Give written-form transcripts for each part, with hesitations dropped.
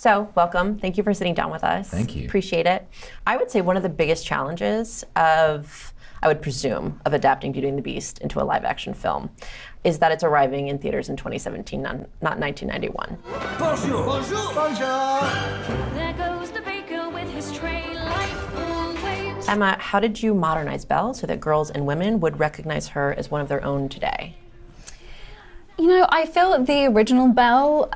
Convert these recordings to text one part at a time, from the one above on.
So, welcome. Thank you for sitting down with us. Thank you. Appreciate it. I would say one of the biggest challenges of, I would presume, of adapting Beauty and the Beast into a live-action film is that it's arriving in theaters in 2017, not 1991. Bonjour. Bonjour. Bonjour. There goes the baker with his tray like waves. Emma, how did you modernize Belle so that girls and women would recognize her as one of their own today? You know, I feel that the original Belle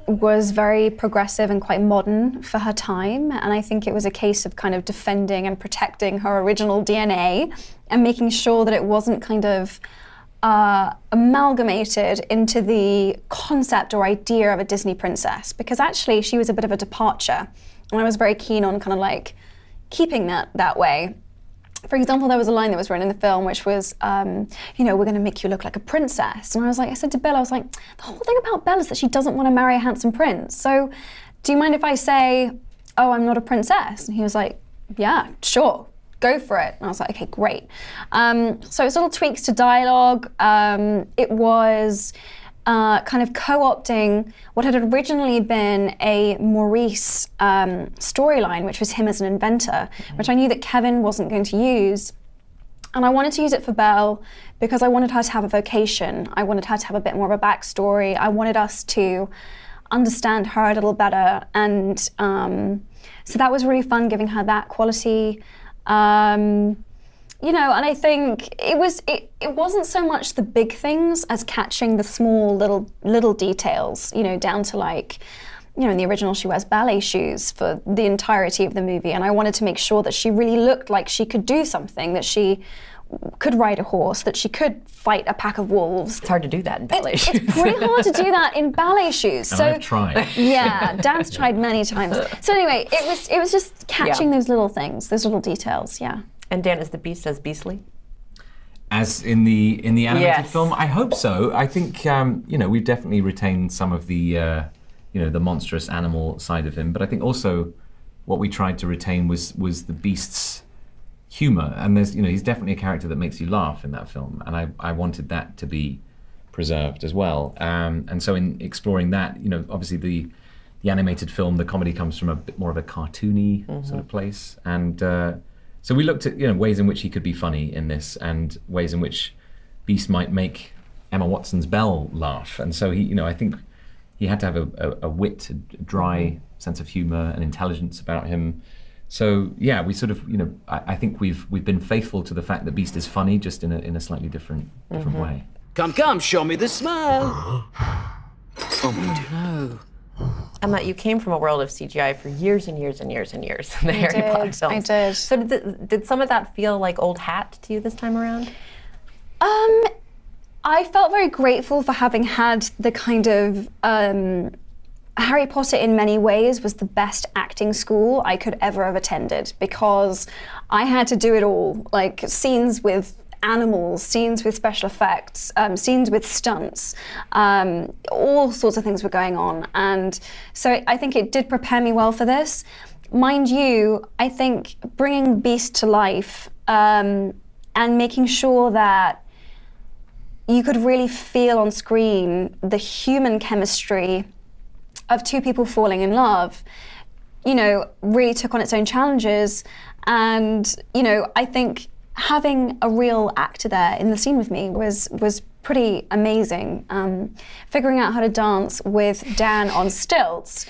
was very progressive and quite modern for her time, and I think it was a case of kind of defending and protecting her original DNA and making sure that it wasn't kind of amalgamated into the concept or idea of a Disney princess, because actually she was a bit of a departure, and I was very keen on kind of like keeping that way. For example, there was a line that was written in the film which was, you know, we're going to make you look like a princess. And I said to Belle, I was like, the whole thing about Belle is that she doesn't want to marry a handsome prince. So do you mind if I say, oh, I'm not a princess? And he was like, yeah, sure, go for it. And I was like, okay, great. So it's little tweaks to dialogue. It was kind of co-opting what had originally been a Maurice storyline, which was him as an inventor, which I knew that Kevin wasn't going to use. And I wanted to use it for Belle because I wanted her to have a vocation. I wanted her to have a bit more of a backstory. I wanted us to understand her a little better. And so that was really fun, giving her that quality. You know, and I think it wasn't so much the big things as catching the small little details, you know, down to like, you know, in the original she wears ballet shoes for the entirety of the movie, and I wanted to make sure that she really looked like she could do something, that she could ride a horse, that she could fight a pack of wolves. It's hard to do that in ballet shoes. It's pretty hard to do that in ballet shoes. And I've tried. Yeah, Dan's tried many times. So anyway, it was just catching those little things, those little details, yeah. And Dan, is the Beast as beastly? As in the animated Yes. film, I hope so. I think you know, we've definitely retained some of the you know, the monstrous animal side of him, but I think also what we tried to retain was the Beast's humor. And there's, you know, he's definitely a character that makes you laugh in that film, and I wanted that to be preserved as well. And so in exploring that, you know, obviously the animated film, the comedy comes from a bit more of a cartoony sort of place, and so we looked at, you know, ways in which he could be funny in this, and ways in which Beast might make Emma Watson's Belle laugh. And so he, you know, I think he had to have a wit, a dry sense of humor and intelligence about him. So yeah, we sort of, you know, I think we've been faithful to the fact that Beast is funny, just in a slightly different way. Come, come, show me the smile. Oh no. Emma, you came from a world of CGI for years and years and years and years in the Harry Potter films. I did. So did some of that feel like old hat to you this time around? I felt very grateful for having had the kind of Harry Potter in many ways was the best acting school I could ever have attended, because I had to do it all, like scenes with animals, scenes with special effects, scenes with stunts, all sorts of things were going on. And so I think it did prepare me well for this. Mind you, I think bringing Beast to life and making sure that you could really feel on screen the human chemistry of two people falling in love, you know, really took on its own challenges. And, you know, I think having a real actor there in the scene with me was pretty amazing. Figuring out how to dance with Dan on stilts,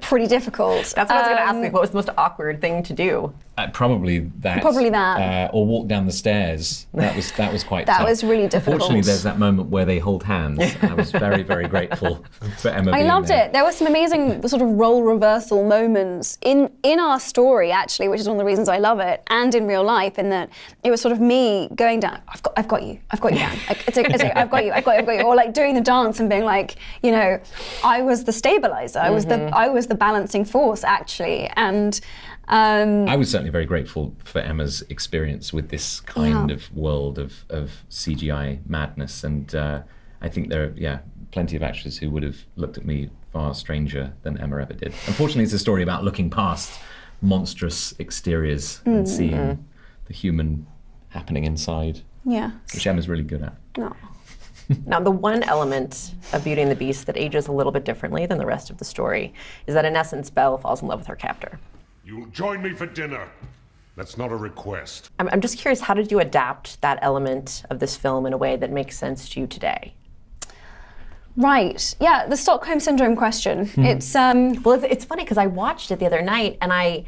pretty difficult. That's what I was going to ask you. What was the most awkward thing to do? Probably that. Probably that. Or walk down the stairs. That was quite That tough. was really difficult. Fortunately, there's that moment where they hold hands, and I was very, very grateful for Emma I being loved there. it. There were some amazing sort of role reversal moments in our story, actually, which is one of the reasons I love it, and in real life, in that it was sort of me going down, I've got you, Dan. Like, it's okay, I've got you, or like doing the dance and being like, you know, I was the stabilizer, I was the balancing force, actually, and. I was certainly very grateful for Emma's experience with this kind of world of CGI madness, and I think there are plenty of actors who would have looked at me far stranger than Emma ever did. Unfortunately, it's a story about looking past monstrous exteriors and seeing the human happening inside, Yeah. which Emma's really good at. No. Now, the one element of Beauty and the Beast that ages a little bit differently than the rest of the story is that, in essence, Belle falls in love with her captor. You'll join me for dinner. That's not a request. I'm just curious, how did you adapt that element of this film in a way that makes sense to you today? Right. Yeah, the Stockholm Syndrome question. It's Well, it's funny because I watched it the other night, and I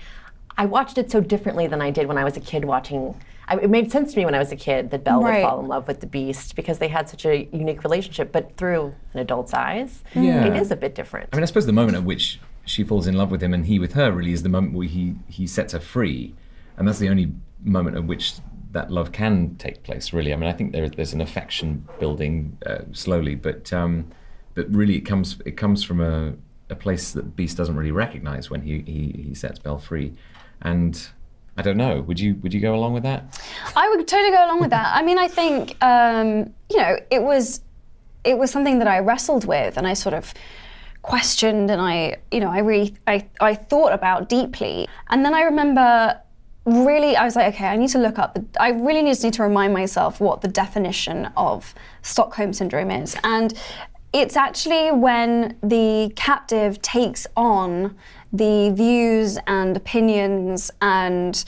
watched it so differently than I did when I was a kid watching. It made sense to me when I was a kid that Belle Right. would fall in love with the Beast because they had such a unique relationship, but through an adult's eyes, Yeah. it is a bit different. I mean, I suppose the moment at which she falls in love with him and he with her really is the moment where he sets her free, and that's the only moment at which that love can take place. Really, I mean, I think there's an affection building slowly, but really it comes from a place that Beast doesn't really recognise when he sets Belle free, and I don't know. Would you go along with that? I would totally go along with that. I mean, I think it was something that I wrestled with, and I sort of questioned, and I thought about deeply. And then I remember, really, I was like, okay, I need to look up. I really need to remind myself what the definition of Stockholm Syndrome is, and it's actually when the captive takes on the views and opinions and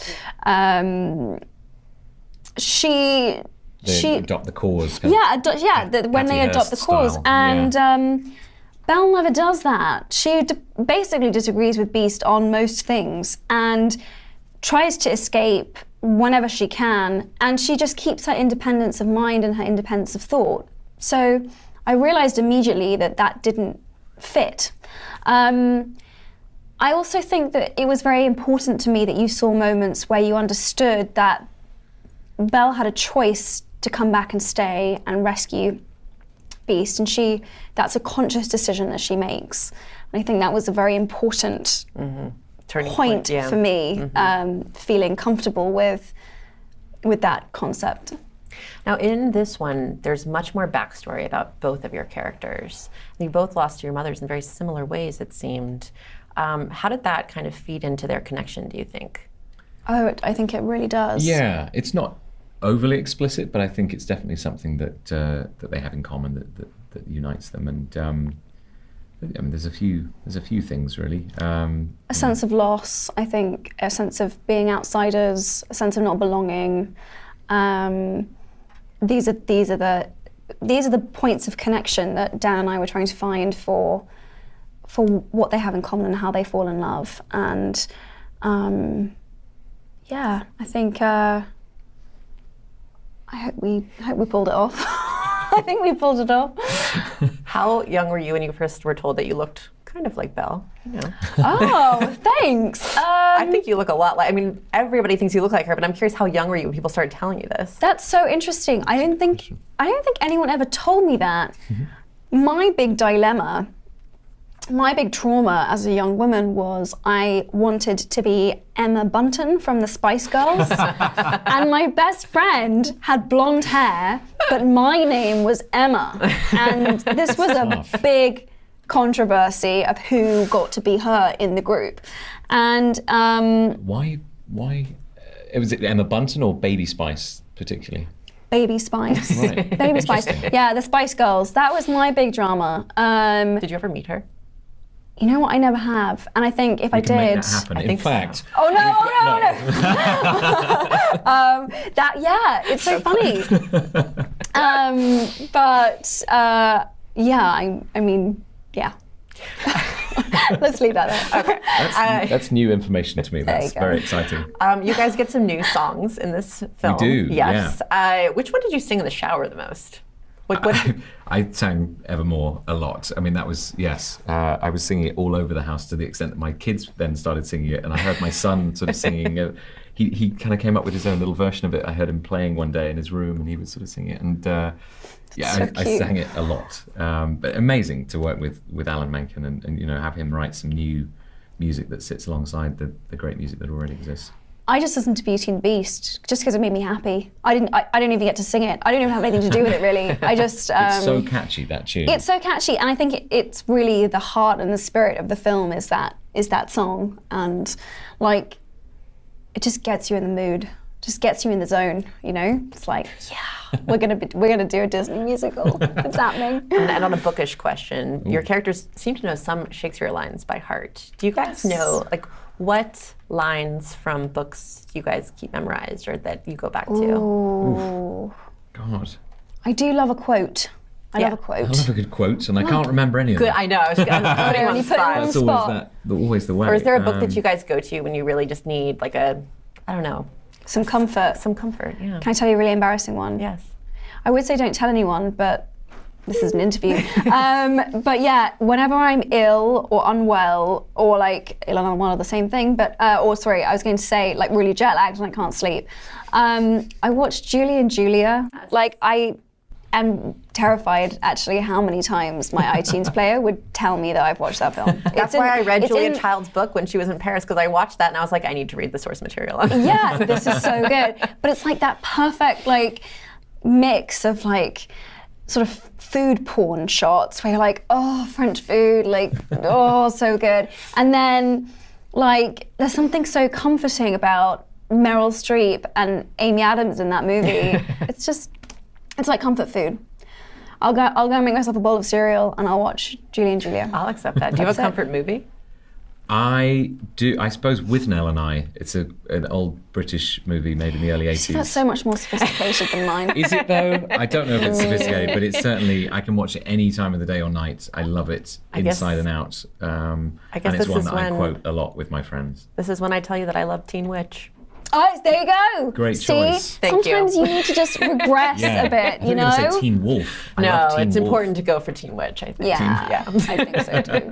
she adopt the cause. when they adopt the cause, style, and Belle never does that. She basically disagrees with Beast on most things and tries to escape whenever she can, and she just keeps her independence of mind and her independence of thought. So I realized immediately that didn't fit. I also think that it was very important to me that you saw moments where you understood that Belle had a choice to come back and stay and rescue Beast, and that's a conscious decision that she makes. And I think that was a very important Turning point yeah. for me, feeling comfortable with that concept. Now, in this one, there's much more backstory about both of your characters. You both lost your mothers in very similar ways, it seemed. How did that kind of feed into their connection, do you think? Oh, I think it really does. Yeah, it's not overly explicit, but I think it's definitely something that they have in common that unites them. And I mean, there's a few things really. A sense of loss, I think, a sense of being outsiders, a sense of not belonging. These are the points of connection that Dan and I were trying to find for what they have in common and how they fall in love. And I think I hope we pulled it off. I think we pulled it off. How young were you when you first were told that you looked kind of like Belle? You know. Oh, thanks. I think you look a lot like. I mean, everybody thinks you look like her, but I'm curious, how young were you when people started telling you this? That's so interesting. I don't think anyone ever told me that. My big dilemma, my big trauma as a young woman was I wanted to be Emma Bunton from the Spice Girls. And my best friend had blonde hair, but my name was Emma. And this was a big controversy of who got to be her in the group. And Why? Was it Emma Bunton or Baby Spice particularly? Baby Spice. Right. Baby Spice. Yeah, the Spice Girls. That was my big drama. Did you ever meet her? You know what? I never have. And I think if I We can make did. that happen. I In think so. fact, Oh no! It's so funny. I mean, yeah. Let's leave that there. Okay. that's new information to me. That's you go. very exciting. You guys get some new songs in this film. do, Yes. Which one did you sing in the shower the most? What? I sang Evermore a lot. I mean, that was, yes. I was singing it all over the house to the extent that my kids then started singing it, and I heard my son sort of singing. He kind of came up with his own little version of it. I heard him playing one day in his room, and he was sort of singing it. And I sang it a lot. But amazing to work with Alan Menken and have him write some new music that sits alongside the great music that already exists. I just listened to Beauty and the Beast just because it made me happy. I didn't even get to sing it. I don't even have anything to do with it really. I just It's so catchy, that tune. It's so catchy, and I think it's really the heart and the spirit of the film is that song, and like it just gets you in the mood, just gets you in the zone. It's like, yeah. we're gonna do a Disney musical. It's happening. And on a bookish question, your characters seem to know some Shakespeare lines by heart. Do you guys know, like, what lines from books you guys keep memorized or that you go back to? Ooh. God. I do love a quote. I love a I quote. love a good quote, and I can't remember any of Good, them. I know. I was putting you on the You put me on spot. the It's always spot. always the way. Or is there a book that you guys go to when you really just need like a, I don't know, Some comfort. some comfort? Yeah. Can I tell you a really embarrassing one? Yes. I would say don't tell anyone, but this is an interview. But yeah, whenever I'm ill or unwell, or like ill and unwell are the same thing, but or sorry, I was going to say like really jet lagged and I can't sleep. I watched Julie and Julia. Like I am terrified actually how many times my iTunes player would tell me that I've watched that film. That's why I read Julia Child's book when she was in Paris, because I watched that and I was like, I need to read the source material on it. Yeah, this is so good. But it's like that perfect like mix of like sort of food porn shots where you're like, oh, French food, like, oh, so good. And then like there's something so comforting about Meryl Streep and Amy Adams in that movie. It's like comfort food. I'll go and make myself a bowl of cereal and I'll watch Julie and Julia. I'll accept that. Do you have a That's it. comfort movie? I do. I suppose Withnail and I. It's an old British movie made in the early 80s. That's so much more sophisticated than mine. Is it though? I don't know if it's sophisticated, but it's certainly, I can watch it any time of the day or night. I love it I guess- inside and out. I guess and it's this one is that I when- quote a lot with my friends. This is when I tell you that I love Teen Witch. Oh, there you go. Great See? choice. Thank you. Sometimes you need to just regress a bit, I you thought were gonna know? say Teen Wolf. I No, love Teen it's Wolf. important to go for Teen Witch, I think. Yeah, Yeah. I think so too.